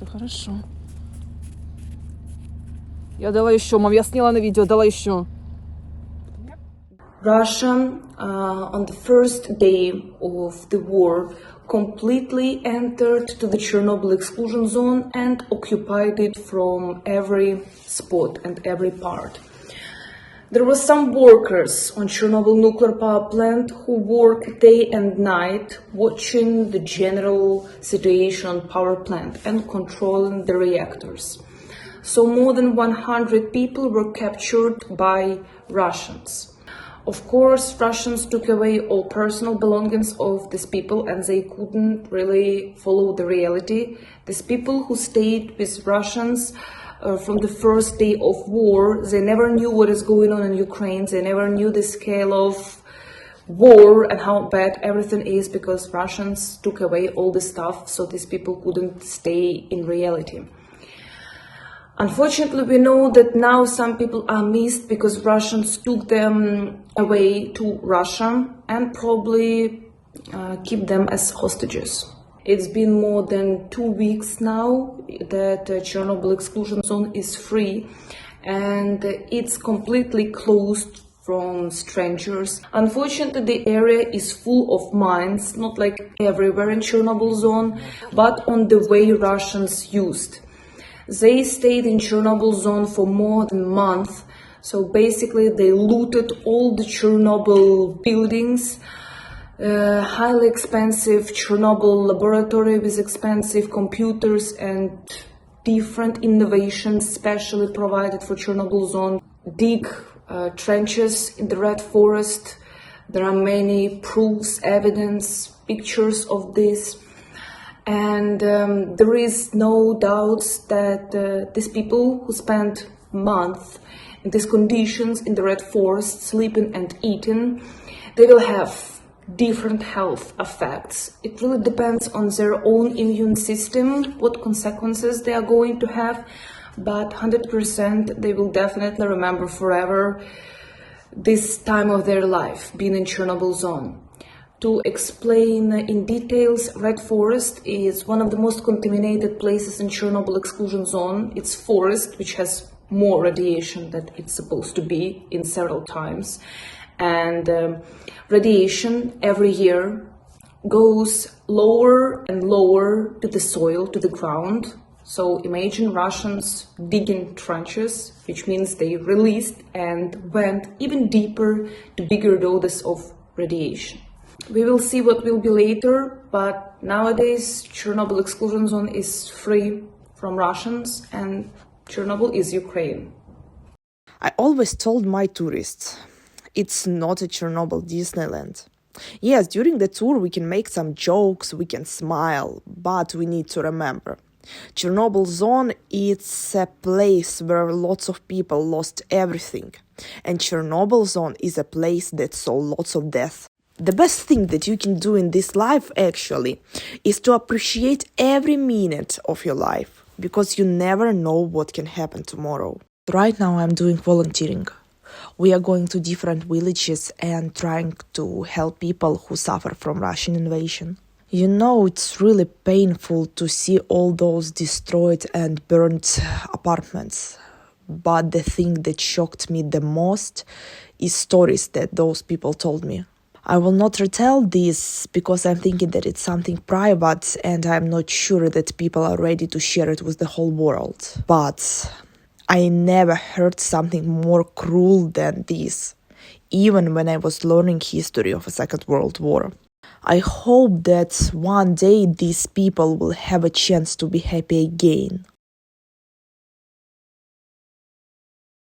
Это хорошо. Я дала еще, мам, я сняла на видео, дала еще. Russia, on the first day of the war, completely entered to the Chernobyl exclusion zone and occupied it from every spot and every part. There were some workers on Chernobyl nuclear power plant who worked day and night watching the general situation on power plant and controlling the reactors. So more than 100 people were captured by Russians. Of course, Russians took away all personal belongings of these people and they couldn't really follow the reality. These people who stayed with Russians from the first day of war, they never knew what is going on in Ukraine. They never knew the scale of war and how bad everything is because Russians took away all the stuff, so these people couldn't stay in reality. Unfortunately, we know that now some people are missed because Russians took them away to Russia and probably keep them as hostages. It's been more than 2 weeks now that Chernobyl exclusion zone is free and it's completely closed from strangers. Unfortunately, the area is full of mines, not like everywhere in Chernobyl zone, but on the way Russians used. They stayed in Chernobyl zone for more than a month, so basically they looted all the Chernobyl buildings, highly expensive Chernobyl laboratory with expensive computers and different innovations specially provided for Chernobyl zone. Dig trenches in the Red Forest. There are many proofs, evidence, pictures of this. And there is no doubts that these people who spent months in these conditions in the Red Forest, sleeping and eating, they will have different health effects. It really depends on their own immune system, what consequences they are going to have, but 100% they will definitely remember forever this time of their life, being in Chernobyl zone. To explain in details, Red Forest is one of the most contaminated places in Chernobyl exclusion zone. It's forest which has more radiation than it's supposed to be in several times. And radiation every year goes lower and lower to the soil, to the ground. So imagine Russians digging trenches, which means they released and went even deeper to bigger doses of radiation. We will see what will be later, but nowadays Chernobyl exclusion zone is free from Russians and Chernobyl is Ukraine. I always told my tourists, it's not a Chernobyl Disneyland. Yes, during the tour we can make some jokes, we can smile, but we need to remember, Chernobyl zone is a place where lots of people lost everything, and Chernobyl zone is a place that saw lots of death. The best thing that you can do in this life actually is to appreciate every minute of your life, because you never know what can happen tomorrow. Right now I'm doing volunteering. We are going to different villages and trying to help people who suffer from Russian invasion. You know, it's really painful to see all those destroyed and burned apartments. But the thing that shocked me the most is stories that those people told me. I will not retell this because I'm thinking that it's something private and I'm not sure that people are ready to share it with the whole world. But I never heard something more cruel than this, even when I was learning history of the Second World War. I hope that one day these people will have a chance to be happy again.